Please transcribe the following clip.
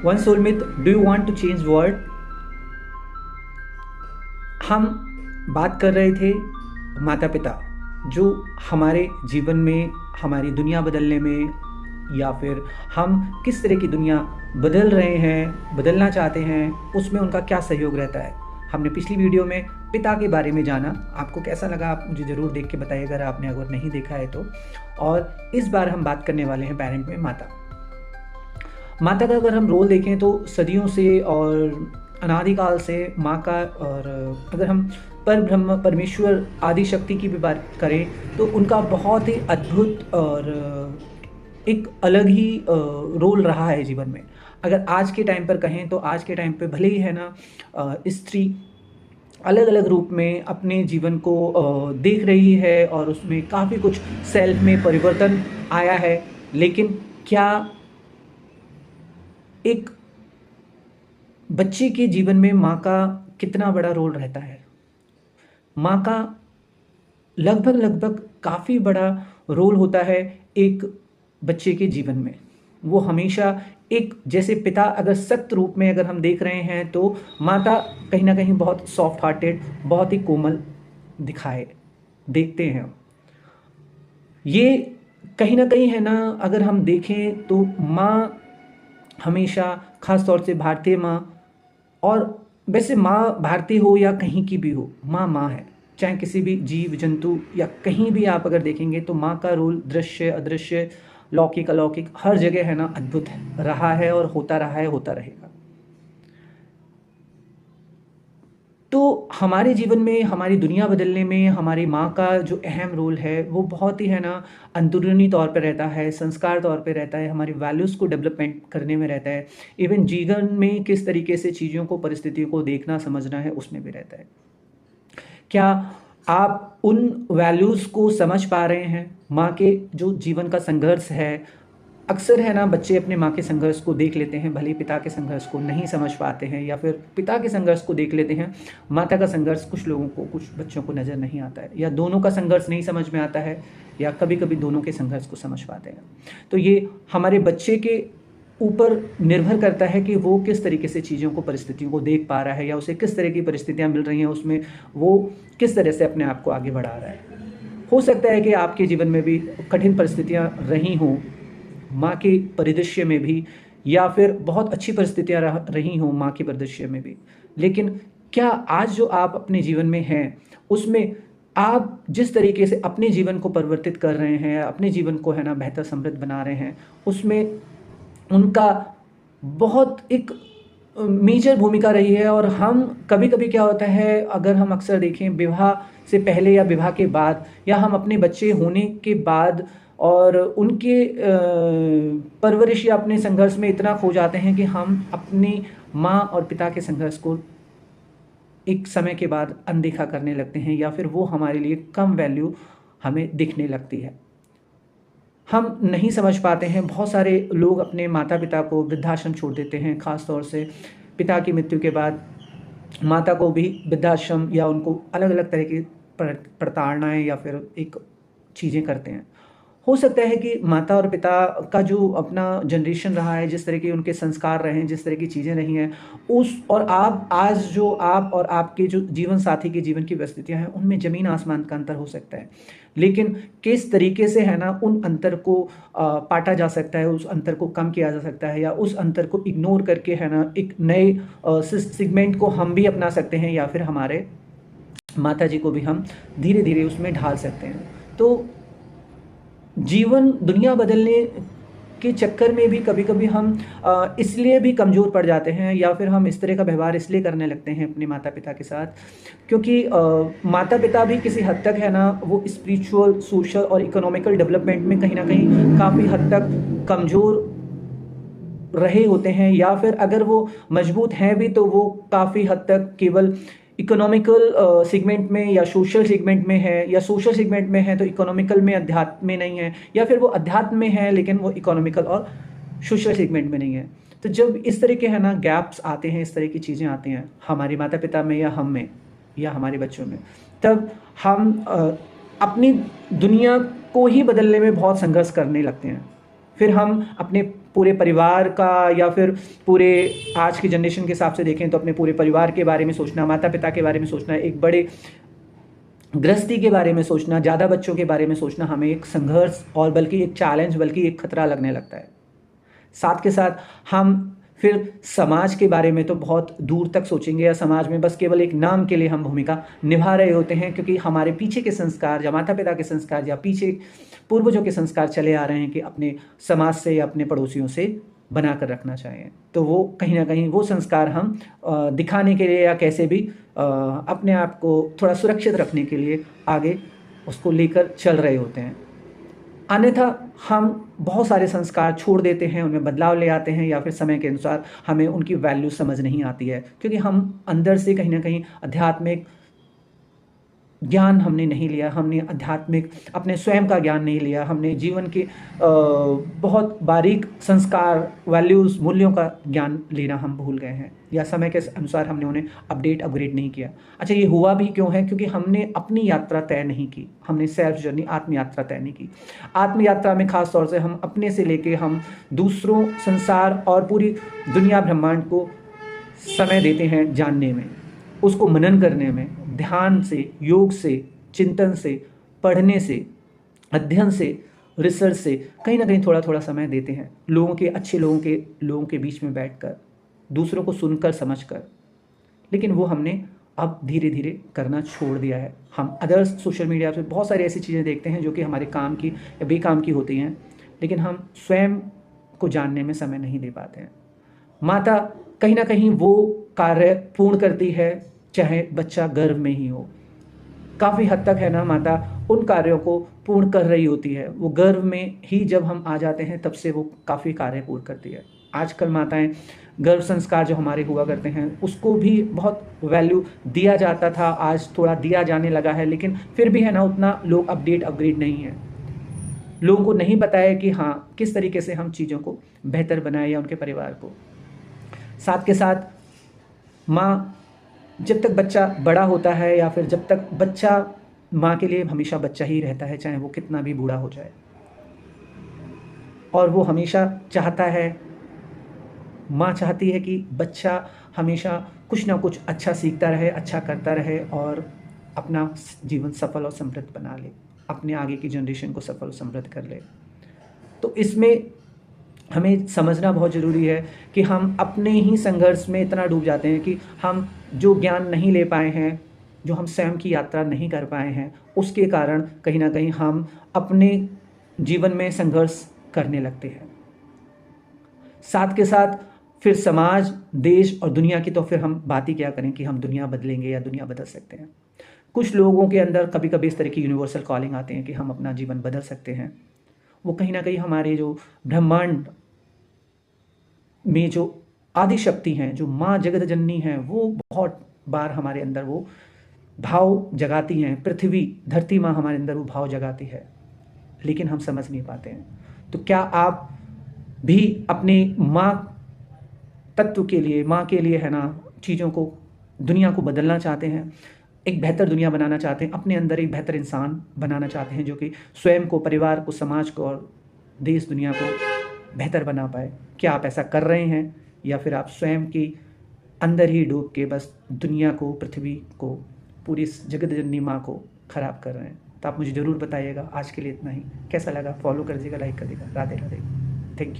One soul myth, do you want to change world. हम बात कर रहे थे माता पिता, जो हमारे जीवन में हमारी दुनिया बदलने में, या फिर हम किस तरह की दुनिया बदल रहे हैं, बदलना चाहते हैं, उसमें उनका क्या सहयोग रहता है। हमने पिछली वीडियो में पिता के बारे में जाना। आपको कैसा लगा आप मुझे ज़रूर देख के बताइएगा, अगर नहीं देखा है तो। और इस बार हम बात करने वाले हैं पेरेंट में माता का अगर हम रोल देखें तो सदियों से और अनादिकाल से माँ का, और अगर हम पर ब्रह्म परमेश्वर आदि शक्ति की भी बात करें तो उनका बहुत ही अद्भुत और एक अलग ही रोल रहा है जीवन में। अगर आज के टाइम पर कहें तो आज के टाइम पे भले ही है ना स्त्री अलग अलग रूप में अपने जीवन को देख रही है और उसमें काफ़ी कुछ सेल्फ में परिवर्तन आया है, लेकिन क्या एक बच्चे के जीवन में माँ का कितना बड़ा रोल रहता है। माँ का लगभग काफ़ी बड़ा रोल होता है एक बच्चे के जीवन में। वो हमेशा एक, जैसे पिता अगर सख्त रूप में अगर हम देख रहे हैं तो माता कहीं ना कहीं बहुत सॉफ्ट हार्टेड, बहुत ही कोमल देखते हैं। ये कहीं ना कहीं है ना, अगर हम देखें तो माँ हमेशा, ख़ास तौर से भारतीय माँ, और वैसे माँ भारतीय हो या कहीं की भी हो, माँ माँ है। चाहे किसी भी जीव जंतु या कहीं भी आप अगर देखेंगे तो माँ का रोल दृश्य अदृश्य, लौकिक अलौकिक, हर जगह है ना अद्भुत है, रहा है और होता रहा है, होता रहेगा। तो हमारे जीवन में, हमारी दुनिया बदलने में हमारी माँ का जो अहम रोल है वो बहुत ही है ना अंदरूनी तौर पे रहता है, संस्कार तौर पे रहता है, हमारी वैल्यूज़ को डेवलपमेंट करने में रहता है, इवन जीवन में किस तरीके से चीज़ों को, परिस्थितियों को देखना समझना है, उसमें भी रहता है। क्या आप उन वैल्यूज़ को समझ पा रहे हैं? माँ के जो जीवन का संघर्ष है, अक्सर है ना बच्चे अपने माँ के संघर्ष को देख लेते हैं, भले ही पिता के संघर्ष को नहीं समझ पाते हैं, या फिर पिता के संघर्ष को देख लेते हैं, माता का संघर्ष कुछ लोगों को, कुछ बच्चों को नज़र नहीं आता है, या दोनों का संघर्ष नहीं समझ में आता है, या कभी कभी दोनों के संघर्ष को समझ पाते हैं। तो ये हमारे बच्चे के ऊपर निर्भर करता है कि वो किस तरीके से चीज़ों को, परिस्थितियों को देख पा रहा है, या उसे किस तरह की परिस्थितियाँ मिल रही हैं, उसमें वो किस तरह से अपने आप को आगे बढ़ा रहा है। हो सकता है कि आपके जीवन में भी कठिन परिस्थितियाँ रही हों, माँ के परिदृश्य में भी, या फिर बहुत अच्छी परिस्थितियाँ रही हों माँ के परिदृश्य में भी, लेकिन क्या आज जो आप अपने जीवन में हैं उसमें आप जिस तरीके से अपने जीवन को परिवर्तित कर रहे हैं, अपने जीवन को है ना बेहतर समृद्ध बना रहे हैं, उसमें उनका बहुत एक मेजर भूमिका रही है। और हम कभी कभी क्या होता है, अगर हम अक्सर देखें विवाह से पहले या विवाह के बाद, या हम अपने बच्चे होने के बाद और उनके परवरिश या अपने संघर्ष में इतना खो जाते हैं कि हम अपनी माँ और पिता के संघर्ष को एक समय के बाद अनदेखा करने लगते हैं, या फिर वो हमारे लिए कम वैल्यू हमें दिखने लगती है। हम नहीं समझ पाते हैं, बहुत सारे लोग अपने माता पिता को वृद्धाश्रम छोड़ देते हैं, ख़ास तौर से पिता की मृत्यु के बाद माता को भी वृद्धाश्रम, या उनको अलग अलग तरह की प्रताड़नाएँ या फिर एक चीज़ें करते हैं। हो सकता है कि माता और पिता का जो अपना जनरेशन रहा है, जिस तरह के उनके संस्कार रहे हैं, जिस तरह की चीज़ें रही हैं, उस और आप आज जो आप और आपके जो जीवन साथी के जीवन की परिस्थितियाँ हैं, उनमें ज़मीन आसमान का अंतर हो सकता है। लेकिन किस तरीके से है ना उन अंतर को पाटा जा सकता है, उस अंतर को कम किया जा सकता है, या उस अंतर को इग्नोर करके है ना एक नए सेगमेंट को हम भी अपना सकते हैं, या फिर हमारे माता जी को भी हम धीरे धीरे उसमें ढाल सकते हैं। तो जीवन, दुनिया बदलने के चक्कर में भी कभी कभी हम इसलिए भी कमज़ोर पड़ जाते हैं, या फिर हम इस तरह का व्यवहार इसलिए करने लगते हैं अपने माता पिता के साथ, क्योंकि माता पिता भी किसी हद तक है ना वो स्पिरिचुअल, सोशल और इकोनॉमिकल डेवलपमेंट में कहीं ना कहीं काफ़ी हद तक कमज़ोर रहे होते हैं, या फिर अगर वो मजबूत हैं भी तो वो काफ़ी हद तक केवल इकोनॉमिकल सेगमेंट में या सोशल सेगमेंट में है, या सोशल सेगमेंट में है तो इकोनॉमिकल में, अध्यात्म में नहीं है, या फिर वो अध्यात्म में है लेकिन वो इकोनॉमिकल और सोशल सेगमेंट में नहीं है। तो जब इस तरह के है ना गैप्स आते हैं, इस तरह की चीज़ें आती हैं हमारे माता पिता में, या हम में, या हमारे बच्चों में, तब हम अपनी दुनिया को ही बदलने में बहुत संघर्ष करने लगते हैं। फिर हम अपने पूरे परिवार का या फिर पूरे आज की जनरेशन के हिसाब से देखें तो अपने पूरे परिवार के बारे में सोचना, माता पिता के बारे में सोचना, एक बड़े गृहस्थी के बारे में सोचना, ज़्यादा बच्चों के बारे में सोचना हमें एक संघर्ष और बल्कि एक चैलेंज, बल्कि एक खतरा लगने लगता है। साथ के साथ हम फिर समाज के बारे में तो बहुत दूर तक सोचेंगे, या समाज में बस केवल एक नाम के लिए हम भूमिका निभा रहे होते हैं, क्योंकि हमारे पीछे के संस्कार या माता पिता के संस्कार या पीछे पूर्वजों के संस्कार चले आ रहे हैं कि अपने समाज से या अपने पड़ोसियों से बना कर रखना चाहिए। तो वो कहीं ना कहीं वो संस्कार हम दिखाने के लिए या कैसे भी अपने आप को थोड़ा सुरक्षित रखने के लिए आगे उसको लेकर चल रहे होते हैं। अन्यथा हम बहुत सारे संस्कार छोड़ देते हैं, उनमें बदलाव ले आते हैं, या फिर समय के अनुसार हमें उनकी वैल्यू समझ नहीं आती है, क्योंकि हम अंदर से कहीं ना कहीं आध्यात्मिक ज्ञान हमने नहीं लिया, हमने आध्यात्मिक अपने स्वयं का ज्ञान नहीं लिया, हमने जीवन के बहुत बारीक संस्कार, वैल्यूज़, मूल्यों का ज्ञान लेना हम भूल गए हैं, या समय के अनुसार हमने उन्हें अपग्रेड नहीं किया। अच्छा, ये हुआ भी क्यों है? क्योंकि हमने अपनी यात्रा तय नहीं की, हमने सेल्फ जर्नी, आत्म यात्रा तय नहीं की। आत्म यात्रा में खास तौर से हम अपने से लेके हम दूसरों, संसार और पूरी दुनिया ब्रह्मांड को समय देते हैं जानने में, उसको मनन करने में, ध्यान से, योग से, चिंतन से, पढ़ने से, अध्ययन से, रिसर्च से कहीं ना कहीं थोड़ा थोड़ा समय देते हैं, लोगों के अच्छे लोगों के बीच में बैठकर, दूसरों को सुनकर, समझकर। लेकिन वो हमने अब धीरे धीरे करना छोड़ दिया है। हम अदर्स सोशल मीडिया पे बहुत सारी ऐसी चीज़ें देखते हैं जो कि हमारे काम की या बेकाम की होती हैं, लेकिन हम स्वयं को जानने में समय नहीं दे पाते हैं। माता कहीं ना कहीं वो कार्य पूर्ण करती है, चाहे बच्चा गर्भ में ही हो। काफ़ी हद तक है ना, माता उन कार्यों को पूर्ण कर रही होती है। वो गर्भ में ही जब हम आ जाते हैं तब से वो काफ़ी कार्य पूर्ण करती है। आजकल माताएं गर्भ संस्कार जो हमारे हुआ करते हैं उसको भी बहुत वैल्यू दिया जाता था, आज थोड़ा दिया जाने लगा है, लेकिन फिर भी है ना उतना लोग अपग्रेड नहीं है। लोगों को नहीं पता है कि हाँ किस तरीके से हम चीज़ों को बेहतर बनाएं या उनके परिवार को। साथ के साथ माँ जब तक बच्चा बड़ा होता है, या फिर जब तक बच्चा माँ के लिए हमेशा बच्चा ही रहता है, चाहे वो कितना भी बूढ़ा हो जाए, और वो हमेशा चाहता है, माँ चाहती है कि बच्चा हमेशा कुछ ना कुछ अच्छा सीखता रहे, अच्छा करता रहे और अपना जीवन सफल और समृद्ध बना ले, अपने आगे की जनरेशन को सफल और समृद्ध कर ले। तो इसमें हमें समझना बहुत ज़रूरी है कि हम अपने ही संघर्ष में इतना डूब जाते हैं कि हम जो ज्ञान नहीं ले पाए हैं, जो हम स्वयं की यात्रा नहीं कर पाए हैं, उसके कारण कहीं ना कहीं हम अपने जीवन में संघर्ष करने लगते हैं। साथ के साथ फिर समाज, देश और दुनिया की तो फिर हम बात ही क्या करें कि हम दुनिया बदलेंगे या दुनिया बदल सकते हैं। कुछ लोगों के अंदर कभी कभी इस तरह की यूनिवर्सल कॉलिंग आते हैं कि हम अपना जीवन बदल सकते हैं। वो कहीं ना कहीं हमारे जो ब्रह्मांड में जो आदि शक्ति हैं, जो माँ जगत जननी हैं, वो बहुत बार हमारे अंदर वो भाव जगाती हैं। पृथ्वी, धरती माँ हमारे अंदर वो भाव जगाती है, लेकिन हम समझ नहीं पाते हैं। तो क्या आप भी अपने माँ तत्व के लिए, माँ के लिए है ना, चीज़ों को, दुनिया को बदलना चाहते हैं, एक बेहतर दुनिया बनाना चाहते हैं, अपने अंदर एक बेहतर इंसान बनाना चाहते हैं जो कि स्वयं को, परिवार को, समाज को और देश दुनिया को बेहतर बना पाए? क्या आप ऐसा कर रहे हैं, या फिर आप स्वयं के अंदर ही डूब के बस दुनिया को, पृथ्वी को, पूरी जगत जननी माँ को खराब कर रहे हैं? तो आप मुझे ज़रूर बताइएगा। आज के लिए इतना ही। कैसा लगा? फॉलो कर दीजिएगा, लाइक कर दीजिएगा। राधे राधे। Thank you.